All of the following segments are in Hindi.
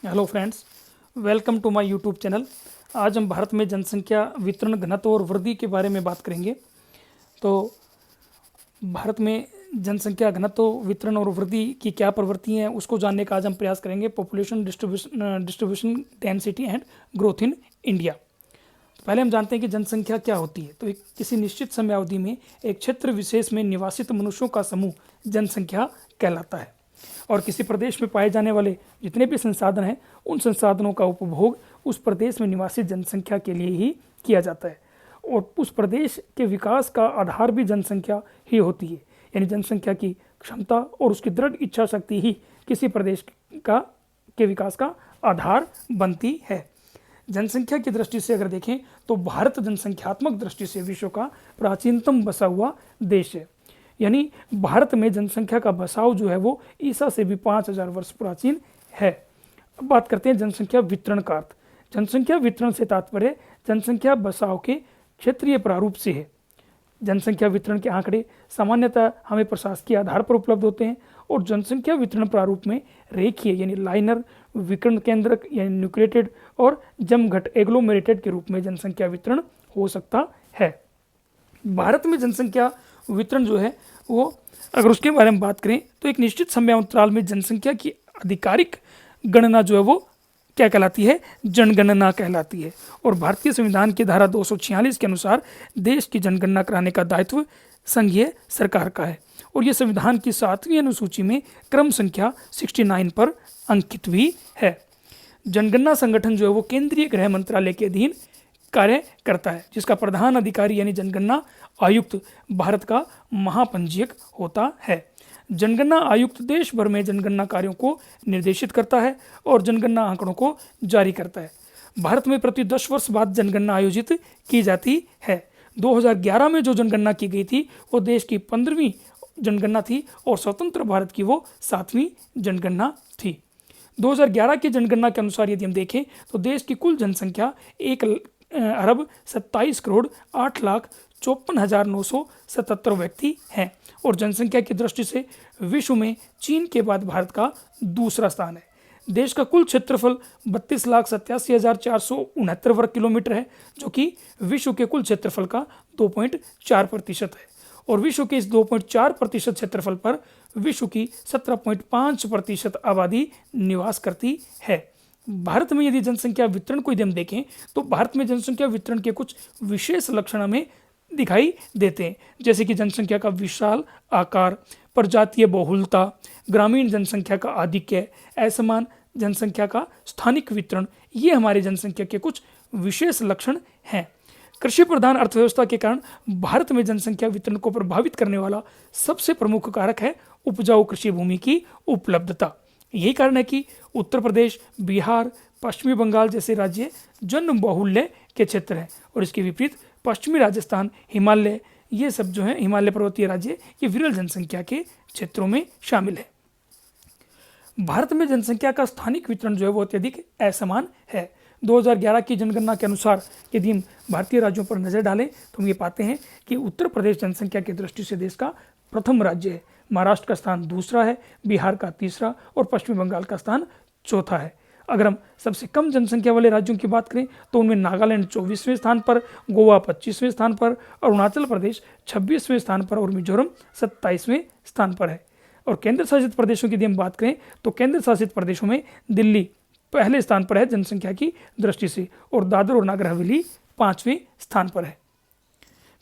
Hello friends, welcome to my YouTube channel. आज हम भारत में जनसंख्या वितरण, घनत्व और वृद्धि के बारे में बात करेंगे। तो भारत में जनसंख्या घनत्व, वितरण और वृद्धि की क्या प्रवृत्ति है उसको जानने का आज हम प्रयास करेंगे। Population distribution density and growth in India. तो पहले हम जानते हैं कि जनसंख्या क्या होती है। तो एक किसी निश्चित समय अवधि में एक क्षेत्र विशेष में निवासित मनुष्यों का समूह जनसंख्या कहलाता है। और किसी प्रदेश में पाए जाने वाले जितने भी संसाधन हैं, उन संसाधनों का उपभोग उस प्रदेश में निवासित जनसंख्या के लिए ही किया जाता है। और उस प्रदेश के विकास का आधार भी जनसंख्या ही होती है। यानी जनसंख्या की क्षमता और उसकी दृढ़ इच्छा शक्ति ही किसी प्रदेश के विकास का आधार बनती है। जनसंख्या की दृष्टि से अगर देखें तो भारत जनसंख्यात्मक दृष्टि से विश्व का प्राचीनतम बसा हुआ देश है। यानी भारत में जनसंख्या का बसाव जो है वो ईसा से भी 5000 वर्ष प्राचीन है। अब बात करते हैं जनसंख्या वितरण का अर्थ। जनसंख्या वितरण से तात्पर्य जनसंख्या बसाव के क्षेत्रीय प्रारूप से है। जनसंख्या वितरण के आंकड़े सामान्यतः हमें प्रशासकीय आधार पर उपलब्ध होते हैं और जनसंख्या वितरण प्रारूप में रेखीय यानी लाइनर, विकर्ण केंद्रक यानी न्यूक्लिएटेड और जमघट एग्लोमेरेटेड के रूप में जनसंख्या वितरण हो सकता है। भारत में जनसंख्या वितरण जो है वो अगर उसके बारे में बात करें तो एक निश्चित समय अंतराल में जनसंख्या की आधिकारिक गणना जो है वो क्या कहलाती है, जनगणना कहलाती है। और भारतीय संविधान की धारा 246 के अनुसार देश की जनगणना कराने का दायित्व संघीय सरकार का है। और ये संविधान की 7वीं अनुसूची में क्रम संख्या 69 पर अंकित भी है। जनगणना संगठन जो है वो केंद्रीय गृह मंत्रालय के अधीन कार्य करता है, जिसका प्रधान अधिकारी यानी जनगणना आयुक्त भारत का महापंजीयक होता है। जनगणना आयुक्त देश भर में जनगणना कार्यों को निर्देशित करता है और जनगणना आंकड़ों को जारी करता है। भारत में प्रति 10 वर्ष बाद जनगणना आयोजित की जाती है। 2011 में जो जनगणना की गई थी वो देश की 15वीं जनगणना थी और स्वतंत्र भारत की वो 7वीं जनगणना थी। 2011 की जनगणना के अनुसार यदि हम देखें तो देश की कुल जनसंख्या 1,27,08,54,977 व्यक्ति हैं। और जनसंख्या की दृष्टि से विश्व में चीन के बाद भारत का दूसरा स्थान है। देश का कुल क्षेत्रफल 32,87,469 वर्ग किलोमीटर है, जो कि विश्व के कुल क्षेत्रफल का 2.4% है। और विश्व के इस 2.4% क्षेत्रफल पर विश्व की 17.5% आबादी निवास करती है। भारत में यदि जनसंख्या वितरण को यदि हम देखें तो भारत में जनसंख्या वितरण के कुछ विशेष लक्षण हमें दिखाई देते हैं, जैसे कि जनसंख्या का विशाल आकार, प्रजातीय बहुलता, ग्रामीण जनसंख्या का आधिक्य, असमान जनसंख्या का स्थानिक वितरण। ये हमारे जनसंख्या के कुछ विशेष लक्षण हैं। कृषि प्रधान अर्थव्यवस्था के कारण भारत में जनसंख्या वितरण को प्रभावित करने वाला सबसे प्रमुख कारक है उपजाऊ कृषि भूमि की उपलब्धता। यही कारण है कि उत्तर प्रदेश, बिहार, पश्चिमी बंगाल जैसे राज्य जन बाहुल्य के क्षेत्र हैं और इसके विपरीत पश्चिमी राजस्थान, हिमालय, ये सब जो है हिमालय पर्वतीय राज्य, ये विरल जनसंख्या के क्षेत्रों में शामिल है। भारत में जनसंख्या का स्थानिक वितरण जो है वो अत्यधिक असमान है। 2011 की जनगणना के अनुसार यदि हम भारतीय राज्यों पर नजर डालें तो हम ये पाते हैं कि उत्तर प्रदेश जनसंख्या की दृष्टि से देश का प्रथम राज्य है, महाराष्ट्र का स्थान दूसरा है, बिहार का तीसरा और पश्चिम बंगाल का स्थान चौथा है। अगर हम सबसे कम जनसंख्या वाले राज्यों की बात करें तो उनमें नागालैंड 24वें स्थान पर, गोवा 25वें स्थान पर, अरुणाचल प्रदेश 26वें स्थान पर और मिजोरम 27वें स्थान पर है। और केंद्र शासित प्रदेशों की यदि हम बात करें तो केंद्र शासित प्रदेशों में दिल्ली पहले स्थान पर है जनसंख्या की दृष्टि से और दादर और नगर हवेली 5वें स्थान पर है।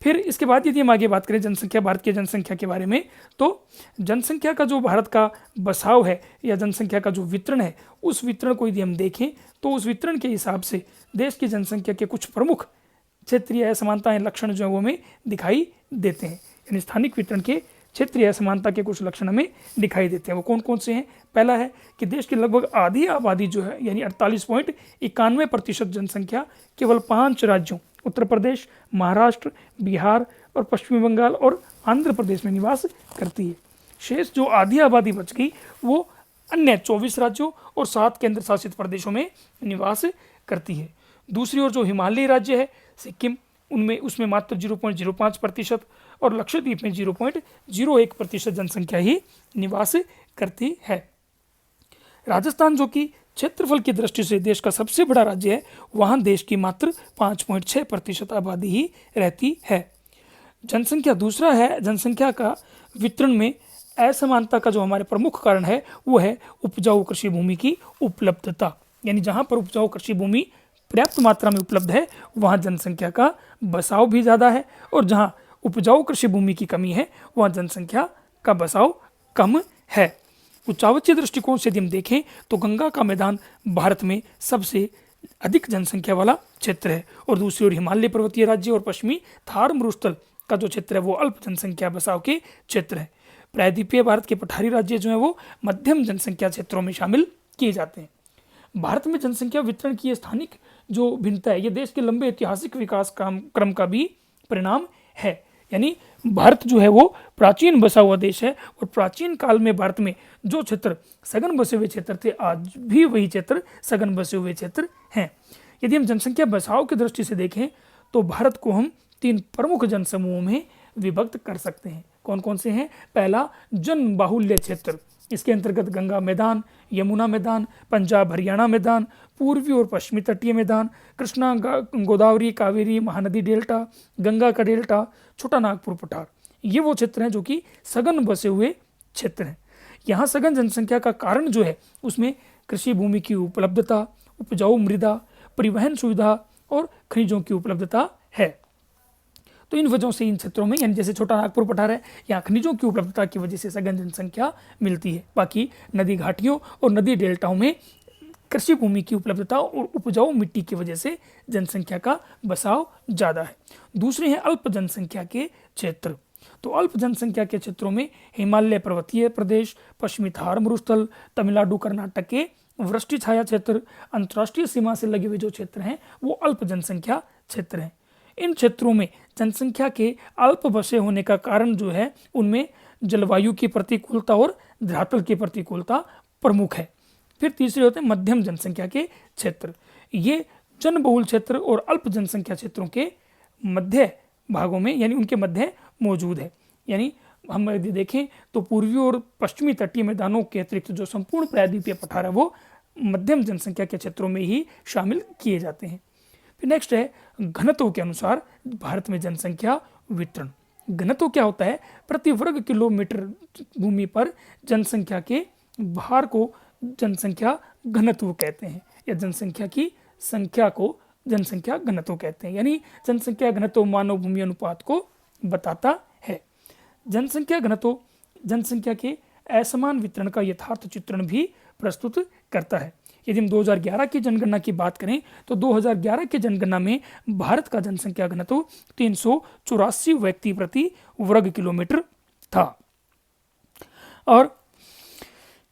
फिर इसके बाद यदि हम आगे बात करें जनसंख्या, भारत की जनसंख्या के बारे में, तो जनसंख्या का जो भारत का बसाव है या जनसंख्या का जो वितरण है, उस वितरण को यदि हम देखें तो उस वितरण के हिसाब से देश की जनसंख्या के कुछ प्रमुख क्षेत्रीय असमानताएं, लक्षण जो है वो हमें दिखाई देते हैं। यानी स्थानिक वितरण के क्षेत्रीय असमानता के कुछ लक्षण हमें दिखाई देते हैं। वो कौन कौन से हैं? पहला है कि देश की लगभग आधी आबादी जो है यानी 48.91% जनसंख्या केवल 5 राज्यों उत्तर प्रदेश, महाराष्ट्र, बिहार और पश्चिमी बंगाल और आंध्र प्रदेश में निवास करती है। शेष जो आधी आबादी बच गई वो अन्य 24 राज्यों और 7 केंद्र शासित प्रदेशों में निवास करती है। दूसरी ओर जो हिमालयी राज्य है सिक्किम, उसमें मात्र 0.05% और लक्षद्वीप में 0.01% जनसंख्या ही निवास करती है। राजस्थान जो कि क्षेत्रफल की दृष्टि से देश का सबसे बड़ा राज्य है, वहाँ देश की मात्र 5.6% आबादी ही रहती है। जनसंख्या दूसरा है, जनसंख्या का वितरण में असमानता का जो हमारे प्रमुख कारण है वो है उपजाऊ कृषि भूमि की उपलब्धता। यानी जहाँ पर उपजाऊ कृषि भूमि पर्याप्त मात्रा में उपलब्ध है वहाँ जनसंख्या का बसाव भी ज़्यादा है, और जहाँ उपजाऊ कृषि भूमि की कमी है वहाँ जनसंख्या का बसाव कम है। उच्चावचीय दृष्टिकोण से यदि हम देखें तो गंगा का मैदान भारत में सबसे अधिक जनसंख्या वाला क्षेत्र है, और दूसरी ओर हिमालय पर्वतीय राज्य और पश्चिमी थार मरुस्थल का जो क्षेत्र है वो अल्प जनसंख्या बसाव के क्षेत्र है। प्रायद्वीपीय भारत के पठारी राज्य जो है वो मध्यम जनसंख्या क्षेत्रों में शामिल किए जाते हैं। भारत में जनसंख्या वितरण की स्थानिक जो भिन्नता है ये देश के लंबे ऐतिहासिक विकास क्रम का भी परिणाम है। यानी भारत जो है वो प्राचीन बसा हुआ देश है, और प्राचीन काल में भारत में जो क्षेत्र सघन बसे हुए क्षेत्र थे आज भी वही क्षेत्र सघन बसे हुए क्षेत्र हैं। यदि हम जनसंख्या बसाव की दृष्टि से देखें तो भारत को हम 3 प्रमुख जनसमूहों में विभक्त कर सकते हैं। कौन कौन से हैं? पहला, जन बाहुल्य क्षेत्र, इसके अंतर्गत गंगा मैदान, यमुना मैदान, पंजाब हरियाणा मैदान, पूर्वी और पश्चिमी तटीय मैदान, कृष्णा गोदावरी कावेरी महानदी डेल्टा, गंगा का डेल्टा, छोटा नागपुर पठार, ये वो क्षेत्र हैं जो कि सघन बसे हुए क्षेत्र हैं। यहाँ सघन जनसंख्या का कारण जो है उसमें कृषि भूमि की उपलब्धता, उपजाऊ मृदा, परिवहन सुविधा और खनिजों की उपलब्धता है। तो इन वजहों से इन क्षेत्रों में, यानी जैसे छोटा नागपुर पठार है, यहाँ खनिजों की उपलब्धता की वजह से सघन जनसंख्या मिलती है। बाकी नदी घाटियों और नदी डेल्टाओं में कृषि भूमि की उपलब्धता और उपजाऊ मिट्टी की वजह से जनसंख्या का बसाव ज़्यादा है। दूसरे हैं अल्प जनसंख्या के क्षेत्र। तो अल्प जनसंख्या के क्षेत्रों में हिमालय पर्वतीय प्रदेश, पश्चिमी थार मरुस्थल, तमिलनाडु कर्नाटक के वृष्टि छाया क्षेत्र, अंतर्राष्ट्रीय सीमा से लगे हुए जो क्षेत्र हैं वो अल्प जनसंख्या क्षेत्र हैं। इन क्षेत्रों में जनसंख्या के अल्प बसे होने का कारण जो है उनमें जलवायु की प्रतिकूलता और धरातल की प्रतिकूलता प्रमुख है। फिर तीसरे होते हैं मध्यम जनसंख्या के क्षेत्र। ये जनबहुल क्षेत्र और अल्प जनसंख्या क्षेत्रों के मध्य भागों में, यानी उनके मध्य मौजूद है। यानी हम यदि देखें तो पूर्वी और पश्चिमी तटीय मैदानों के अतिरिक्त जो संपूर्ण प्रायद्वीपीय पठार है वो मध्यम जनसंख्या के क्षेत्रों में ही शामिल किए जाते हैं। फिर नेक्स्ट है घनत्व के अनुसार भारत में जनसंख्या वितरण। घनत्व क्या होता है? प्रति वर्ग किलोमीटर भूमि पर जनसंख्या के भार को जनसंख्या घनत्व कहते हैं, या जनसंख्या की संख्या को जनसंख्या घनत्व कहते हैं। यानी जनसंख्या घनत्व मानव भूमि अनुपात को बताता है। जनसंख्या घनत्व जनसंख्या के असमान वितरण का यथार्थ चित्रण भी प्रस्तुत करता है। यदि हम 2011 की जनगणना की बात करें तो 2011 की जनगणना में भारत का जनसंख्या घनत्व 384 व्यक्ति प्रति वर्ग किलोमीटर था, और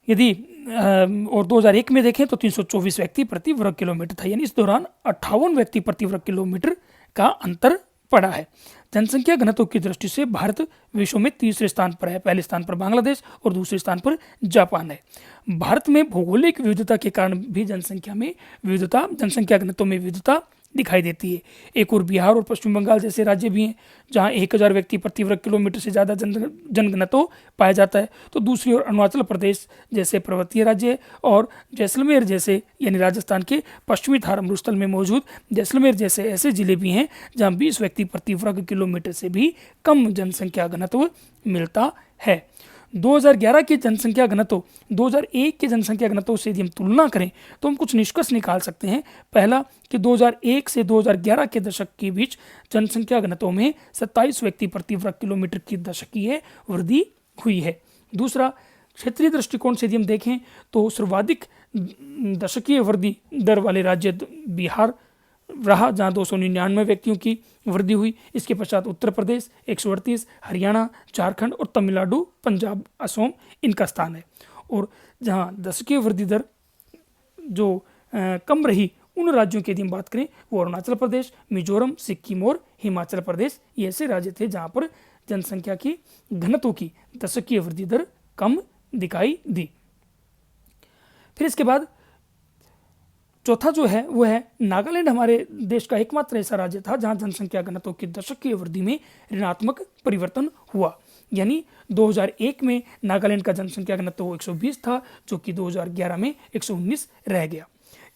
यदि और 2001 में देखें तो 324 व्यक्ति प्रति वर्ग किलोमीटर था। यानी इस दौरान 58 व्यक्ति प्रति वर्ग किलोमीटर का अंतर पड़ा है। जनसंख्या घनत्व की दृष्टि से भारत विश्व में तीसरे स्थान पर है। पहले स्थान पर बांग्लादेश और दूसरे स्थान पर जापान है। भारत में भौगोलिक विविधता के कारण भी जनसंख्या घनत्व में विविधता दिखाई देती है। एक और बिहार और पश्चिम बंगाल जैसे राज्य भी हैं जहां 1000 व्यक्ति प्रति वर्ग किलोमीटर से ज़्यादा जनघनत्व पाया जाता है। तो दूसरी ओर अरुणाचल प्रदेश जैसे पर्वतीय राज्य और जैसलमेर जैसे, यानी राजस्थान के पश्चिमी थार मरुस्थल में मौजूद जैसलमेर जैसे ऐसे जिले भी हैं जहां 20 व्यक्ति प्रति वर्ग किलोमीटर से भी कम जनसंख्या घनत्व मिलता है। 2011 की जनसंख्या घनत्व 2001 के जनसंख्या घनत्व से यदि हम तुलना करें तो हम कुछ निष्कर्ष निकाल सकते हैं। पहला कि 2001 से 2011 के दशक के बीच जनसंख्या घनत्व में 27 व्यक्ति प्रति वर्ग किलोमीटर की दशकीय वृद्धि हुई है। दूसरा, क्षेत्रीय दृष्टिकोण से यदि हम देखें तो सर्वाधिक दशकीय वृद्धि दर वाले राज्य बिहार रहा जहां 299 व्यक्तियों की वृद्धि हुई। इसके पश्चात उत्तर प्रदेश 138, हरियाणा, झारखंड और तमिलनाडु, पंजाब, असम इनका स्थान है। और जहां दशकीय वृद्धि दर जो कम रही उन राज्यों की यदि हम बात करें वो अरुणाचल प्रदेश, मिजोरम, सिक्किम और हिमाचल प्रदेश, ये ऐसे राज्य थे जहां पर जनसंख्या की घनत्व की दशकीय वृद्धि दर कम दिखाई दी। फिर इसके बाद चौथा जो है वो है नागालैंड। हमारे देश का एकमात्र ऐसा राज्य था जहां जनसंख्या घनत्व की दशकीय वृद्धि में ऋणात्मक परिवर्तन हुआ। यानी 2001 में नागालैंड का जनसंख्या घनत्व 120 था, जो कि 2011 में 119 रह गया।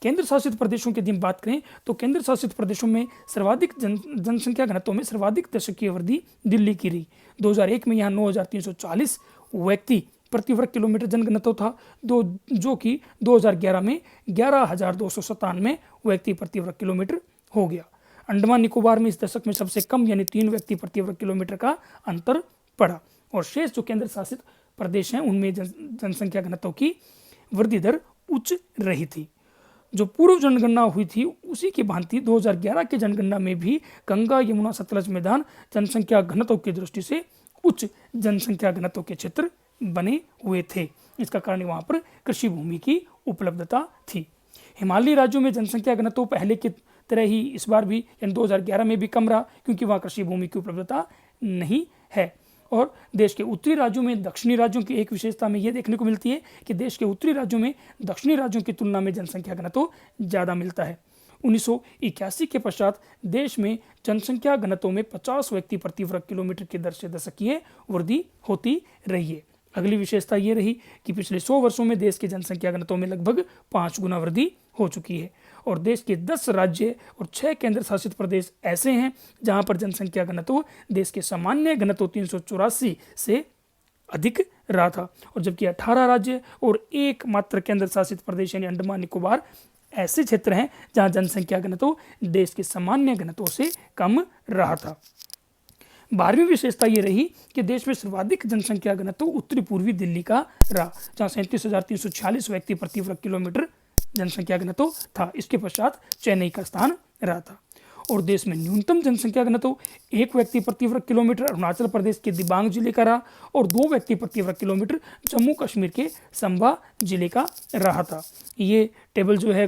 केंद्र शासित प्रदेशों की यदि हम बात करें तो केंद्र शासित प्रदेशों में सर्वाधिक जनसंख्या घनत्व में सर्वाधिक दशकीय वृद्धि दिल्ली की रही। 2001 में यहाँ 9,340 व्यक्ति प्रति वर्ग किलोमीटर जनघनत्व था, जो कि 2011 में 11,297 व्यक्ति प्रति वर्ग किलोमीटर हो गया। अंडमान निकोबार में इस दशक में सबसे कम यानी 3 व्यक्ति प्रति वर्ग किलोमीटर का अंतर पड़ा, और शेष जो केंद्र शासित प्रदेश हैं उनमें जनसंख्या घनत्व की वृद्धि दर उच्च रही थी। जो पूर्व जनगणना हुई थी उसी की भांति 2011 की जनगणना में भी गंगा यमुना सतलज मैदान जनसंख्या घनत्व की दृष्टि से उच्च जनसंख्या घनत्व के क्षेत्र बने हुए थे। इसका कारण वहाँ पर कृषि भूमि की उपलब्धता थी। हिमालयी राज्यों में जनसंख्या घनत्व पहले की तरह ही इस बार भी यानी 2011 में भी कम रहा, क्योंकि वहाँ कृषि भूमि की उपलब्धता नहीं है। और देश के उत्तरी राज्यों में दक्षिणी राज्यों की एक विशेषता में यह देखने को मिलती है कि देश के उत्तरी राज्यों में दक्षिणी राज्यों की तुलना में जनसंख्या घनत्व ज़्यादा मिलता है। 1981 के पश्चात देश में जनसंख्या घनत्व में 50 व्यक्ति प्रति वर्ग किलोमीटर की दर से दशकीय वृद्धि होती रही है। अगली विशेषता ये रही कि पिछले 100 वर्षों में देश की जनसंख्या घनत्व में लगभग 5 गुना वृद्धि हो चुकी है, और देश के 10 राज्य और 6 केंद्र शासित प्रदेश ऐसे हैं जहां पर जनसंख्या घनत्व देश के सामान्य घनत्व 384 से अधिक रहा था, और जबकि 18 राज्य और एक मात्र केंद्र शासित प्रदेश यानी अंडमान निकोबार ऐसे क्षेत्र हैं जहां जनसंख्या घनत्व देश के सामान्य घनत्व से कम रहा था। 12वीं विशेषता ये रही कि देश में सर्वाधिक जनसंख्या घनत्व उत्तरी पूर्वी दिल्ली का रहा, जहाँ 37,346 व्यक्ति प्रति वर्ग किलोमीटर जनसंख्या घनत्व था। इसके पश्चात चेन्नई का स्थान रहा था। और देश में न्यूनतम जनसंख्या घनत्व 1 व्यक्ति प्रति वर्ग किलोमीटर अरुणाचल प्रदेश के दिबांग जिले का रहा, और 2 व्यक्ति प्रति वर्ग किलोमीटर जम्मू कश्मीर के संबा जिले का रहा था। ये टेबल जो है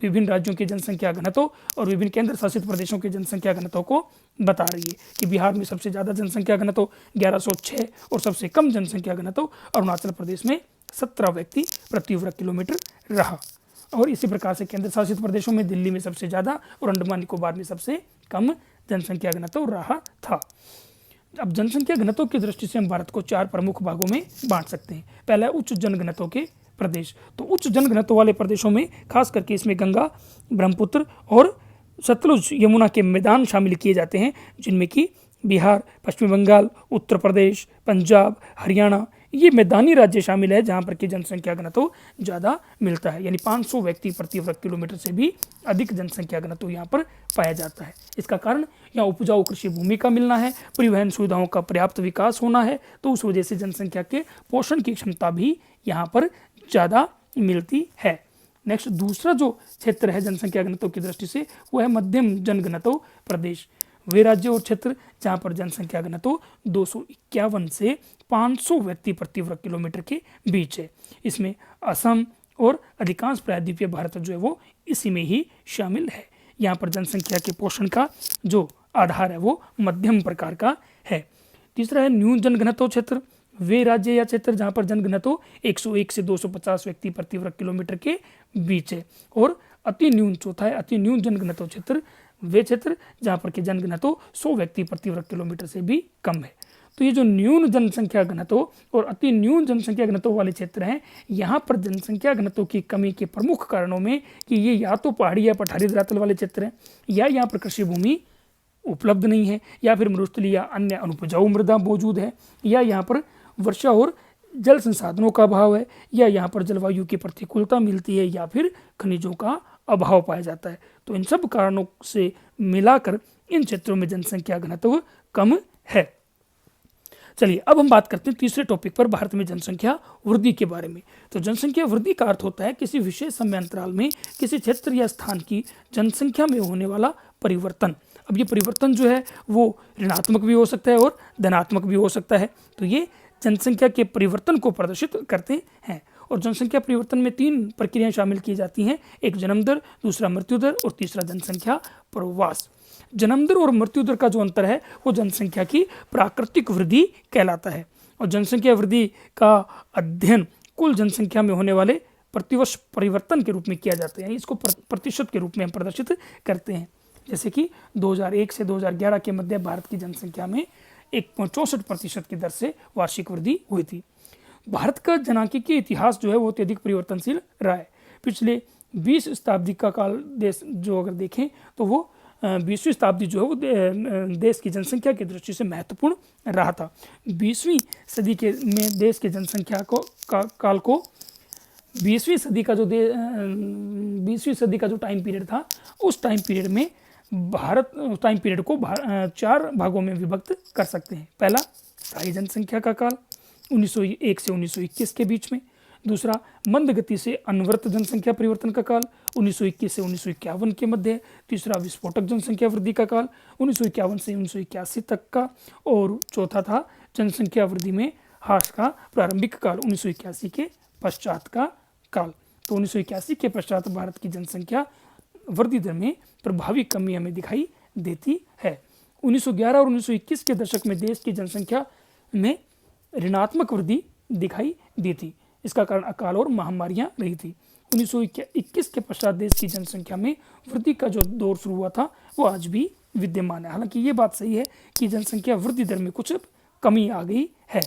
विभिन्न राज्यों की जनसंख्या घनत्व और विभिन्न केंद्र शासित प्रदेशों की जनसंख्या घनत्व को बता रही है कि बिहार में सबसे ज़्यादा जनसंख्या घनत्व 1106 और सबसे कम जनसंख्या घनत्व अरुणाचल प्रदेश में 17 व्यक्ति प्रति वर्ग किलोमीटर रहा। और इसी प्रकार से केंद्र शासित प्रदेशों में दिल्ली में सबसे ज़्यादा और अंडमान निकोबार में सबसे कम जनसंख्या घनत्व रहा था। अब जनसंख्या घनत्व की दृष्टि से हम भारत को 4 प्रमुख भागों में बांट सकते हैं। पहला है उच्च जनघनत्व के प्रदेश। तो उच्च जनघनत्व वाले प्रदेशों में खास करके इसमें गंगा, ब्रह्मपुत्र और सतलुज यमुना के मैदान शामिल किए जाते हैं, जिनमें कि बिहार, पश्चिम बंगाल, उत्तर प्रदेश, पंजाब, हरियाणा ये मैदानी राज्य शामिल है जहां पर की जनसंख्या घनत्व ज़्यादा मिलता है, यानी 500 व्यक्ति प्रति वर्ग किलोमीटर से भी अधिक जनसंख्या घनत्व यहाँ पर पाया जाता है। इसका कारण यहाँ उपजाऊ कृषि भूमि का मिलना है, परिवहन सुविधाओं का पर्याप्त विकास होना है, तो उस वजह से जनसंख्या के पोषण की क्षमता भी यहाँ पर ज़्यादा मिलती है। नेक्स्ट दूसरा जो क्षेत्र है जनसंख्या घनत्व की दृष्टि से वो है मध्यम जनघनत्व प्रदेश। वे राज्य और क्षेत्र जहाँ पर जनसंख्या घनत्व 251 से 500 व्यक्ति प्रति वर्ग किलोमीटर के बीच है। इसमें असम और अधिकांश प्रायद्वीपीय भारत जो है वो इसी में ही शामिल है। यहाँ पर जनसंख्या के पोषण का जो आधार है वो मध्यम प्रकार का है। तीसरा है न्यून जनघनत्व क्षेत्र। वे राज्य या क्षेत्र जहाँ पर जनघनत्व 101 से 250 व्यक्ति प्रति वर्ग किलोमीटर के बीच है। और अति न्यून चौथा है अति न्यून जनघनत्व क्षेत्र। वे क्षेत्र जहाँ पर कि जनघनत्व 100 व्यक्ति प्रति वर्ग किलोमीटर से भी कम है। तो ये जो न्यून जनसंख्या घनत्व और अति न्यून जनसंख्या घनत्व वाले क्षेत्र हैं, यहाँ पर जनसंख्या घनत्व की कमी के प्रमुख कारणों में कि ये या तो पहाड़ी या पठारी धरातल वाले क्षेत्र हैं, या यहाँ पर कृषि भूमि उपलब्ध नहीं है, या फिर मरुस्थलीय या अन्य अनुपजाऊ मृदा मौजूद है, या यहाँ पर वर्षा और जल संसाधनों का अभाव है, या यहाँ पर जलवायु की प्रतिकूलता मिलती है, या फिर खनिजों का अभाव पाया जाता है। तो इन सब कारणों से मिलाकर इन क्षेत्रों में जनसंख्या घनत्व कम है। चलिए अब हम बात करते हैं तीसरे टॉपिक पर, भारत में जनसंख्या वृद्धि के बारे में। तो जनसंख्या वृद्धि का अर्थ होता है किसी विशेष समय अंतराल में किसी क्षेत्र या स्थान की जनसंख्या में होने वाला परिवर्तन। अब ये परिवर्तन जो है वो ऋणात्मक भी हो सकता है और धनात्मक भी हो सकता है। तो ये जनसंख्या के परिवर्तन को प्रदर्शित करते हैं। और जनसंख्या परिवर्तन में 3 प्रक्रियाएं शामिल की जाती हैं, एक जन्म दर, दूसरा मृत्यु दर और तीसरा जनसंख्या प्रवास। जन्म दर और मृत्यु दर का जो अंतर है वो जनसंख्या की प्राकृतिक वृद्धि कहलाता है। और जनसंख्या वृद्धि का अध्ययन कुल जनसंख्या में होने वाले प्रतिवर्ष परिवर्तन के रूप में किया जाता है, इसको प्रतिशत के रूप में हम प्रदर्शित करते हैं। जैसे कि 2001 से 2011 के मध्य भारत की जनसंख्या में 1.64% की दर से वार्षिक वृद्धि हुई थी। भारत का जनांकीय इतिहास जो है वो अत्यधिक परिवर्तनशील रहा है। पिछले 20 शताब्दी का काल देश जो अगर देखें तो वो 20वीं शताब्दी जो है वो देश की जनसंख्या की दृष्टि से महत्वपूर्ण रहा था। 20वीं सदी के में देश की जनसंख्या काल को 20वीं सदी का जो 20वीं सदी का जो टाइम पीरियड था, उस टाइम पीरियड में टाइम पीरियड को 4 भागों में विभक्त कर सकते हैं। पहला, स्थायी जनसंख्या का काल 1901 से 1921 के बीच में। दूसरा, मंद गति से अनवरत जनसंख्या परिवर्तन का काल 1921 से 1951 के मध्य। तीसरा, विस्फोटक जनसंख्या वृद्धि का काल 1951 से 1981 तक का। और चौथा था जनसंख्या वृद्धि में ह्रास का प्रारंभिक काल 1981 के पश्चात का काल। तो 1981 के पश्चात भारत की जनसंख्या वृद्धि दर में प्रभावी कमी हमें दिखाई देती है। 1911 और 1921 के दशक में देश की जनसंख्या में ऋणात्मक वृद्धि दिखाई दी थी। इसका कारण अकाल और महामारियां रही थी। 1921 के पश्चात देश की जनसंख्या में वृद्धि का जो दौर शुरू हुआ था वो आज भी विद्यमान है। हालांकि ये बात सही है कि जनसंख्या वृद्धि दर में कुछ कमी आ गई है।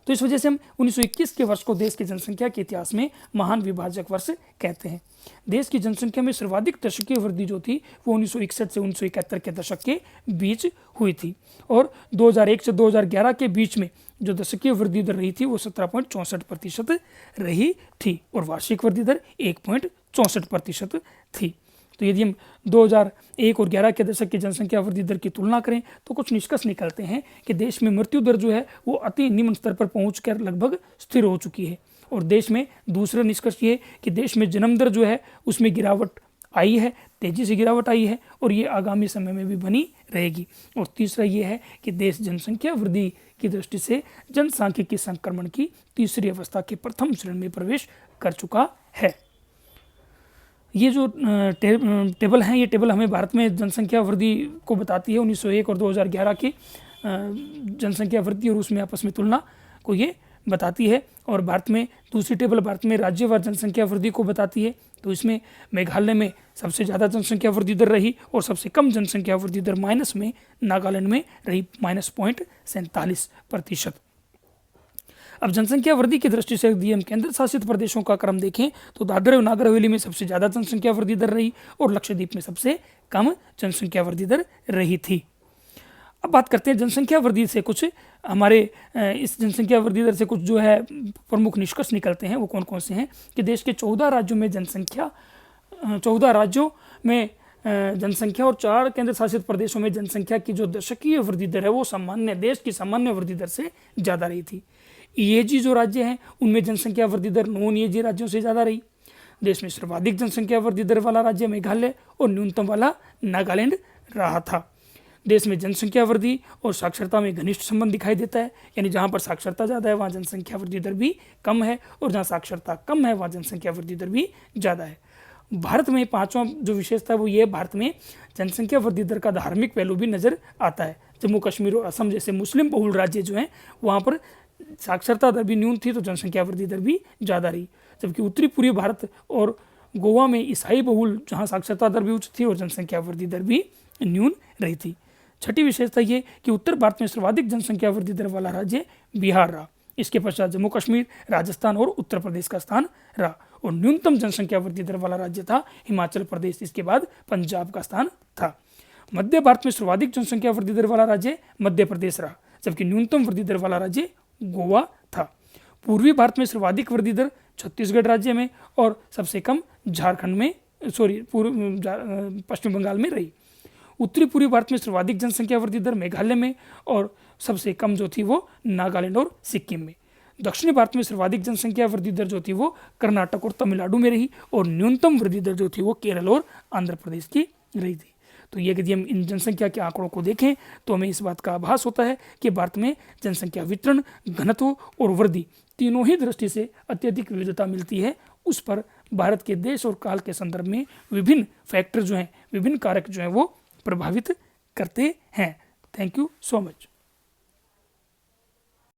तो इस वजह से हम 1921 के वर्ष को देश की जनसंख्या के इतिहास में महान विभाजक वर्ष कहते हैं। देश की जनसंख्या में सर्वाधिक दशकीय वृद्धि जो थी वो 1961 से 1971 के दशक के बीच हुई थी। और 2001 से 2011 के बीच में जो दशकीय वृद्धि दर रही थी वो 17.64% रही थी और वार्षिक वृद्धि दर 1.64% थी। तो यदि हम 2001 और 11 के दशक की जनसंख्या वृद्धि दर की तुलना करें तो कुछ निष्कर्ष निकलते हैं कि देश में मृत्यु दर जो है वो अति निम्न स्तर पर पहुंचकर लगभग स्थिर हो चुकी है। और देश में दूसरा निष्कर्ष ये कि देश में जन्म दर जो है उसमें गिरावट आई है, तेजी से गिरावट आई है और ये आगामी समय में भी बनी रहेगी। और तीसरा ये है कि देश जनसंख्या वृद्धि की दृष्टि से जनसांख्यिकी संक्रमण की तीसरी अवस्था के प्रथम चरण में प्रवेश कर चुका है। ये जो टेबल हैं, ये टेबल हमें भारत में जनसंख्या वृद्धि को बताती है। 1901 और 2011 की जनसंख्या वृद्धि और उसमें आपस में तुलना को ये बताती है। और भारत में दूसरी टेबल भारत में राज्यवार जनसंख्या वृद्धि को बताती है। तो इसमें मेघालय में सबसे ज़्यादा जनसंख्या वृद्धि दर रही और सबसे कम जनसंख्या वृद्धि दर माइनस में नागालैंड में रही -0.47%। अब जनसंख्या वृद्धि की दृष्टि से यदि हम केंद्र शासित प्रदेशों का क्रम देखें तो दादरा और नगर हवेली में सबसे ज़्यादा जनसंख्या वृद्धि दर रही और लक्षद्वीप में सबसे कम जनसंख्या वृद्धि दर रही थी। अब बात करते हैं जनसंख्या वृद्धि से कुछ हमारे इस जनसंख्या वृद्धि दर से कुछ जो है प्रमुख निष्कर्ष निकलते हैं। वो कौन कौन से हैं कि देश के 14 राज्यों में जनसंख्या 14 राज्यों में जनसंख्या और 4 केंद्र शासित प्रदेशों में जनसंख्या की जो दशकीय वृद्धि दर है वो सामान्य देश की सामान्य वृद्धि दर से ज़्यादा रही थी। ईएजी जो राज्य हैं उनमें जनसंख्या वृद्धि दर नॉन ईएजी राज्यों से ज़्यादा रही। देश में सर्वाधिक जनसंख्या वृद्धि दर वाला राज्य मेघालय और न्यूनतम वाला नागालैंड रहा था। देश में जनसंख्या वृद्धि और साक्षरता में घनिष्ठ संबंध दिखाई देता है, यानी जहाँ पर साक्षरता ज़्यादा है वहाँ जनसंख्या वृद्धि दर भी कम है और जहाँ साक्षरता कम है वहाँ जनसंख्या वृद्धि दर भी ज़्यादा है। भारत में पांचवा जो विशेषता है वो ये, भारत में जनसंख्या वृद्धि दर का धार्मिक पहलू भी नज़र आता है। जम्मू कश्मीर और असम जैसे मुस्लिम बहुल राज्य जो हैं वहाँ पर साक्षरता दर भी न्यून थी तो जनसंख्या वृद्धि दर भी ज़्यादा रही। जबकि उत्तरी पूर्वी भारत और गोवा में ईसाई बहुल जहाँ साक्षरता दर भी उच्च थी और जनसंख्या वृद्धि दर भी न्यून रही थी। छठी विशेषता ये कि उत्तर भारत में सर्वाधिक जनसंख्या वृद्धि दर वाला राज्य बिहार रहा। इसके पश्चात जम्मू कश्मीर, राजस्थान और उत्तर प्रदेश का स्थान रहा और न्यूनतम जनसंख्या वृद्धि दर वाला राज्य था हिमाचल प्रदेश। इसके बाद पंजाब का स्थान था। मध्य भारत में सर्वाधिक जनसंख्या वृद्धि दर वाला राज्य मध्य प्रदेश रहा, जबकि न्यूनतम वृद्धि दर वाला राज्य गोवा था। पूर्वी भारत में सर्वाधिक वृद्धि दर छत्तीसगढ़ राज्य में और सबसे कम झारखंड में पश्चिम बंगाल में रही। उत्तरी पूर्वी भारत में सर्वाधिक जनसंख्या वृद्धि दर मेघालय में और सबसे कम जो थी वो नागालैंड और सिक्किम में। दक्षिणी भारत में सर्वाधिक जनसंख्या वृद्धि दर जो थी वो कर्नाटक और तमिलनाडु में रही और न्यूनतम वृद्धि दर जो थी वो केरल और आंध्र प्रदेश की रही थी। तो ये यदि हम इन जनसंख्या के आंकड़ों को देखें तो हमें इस बात का आभास होता है कि भारत में जनसंख्या वितरण, घनत्व और वृद्धि तीनों ही दृष्टि से अत्यधिक विविधता मिलती है। उस पर भारत के देश और काल के संदर्भ में विभिन्न फैक्टर जो हैं, विभिन्न कारक जो हैं वो प्रभावित करते हैं। Thank you so much.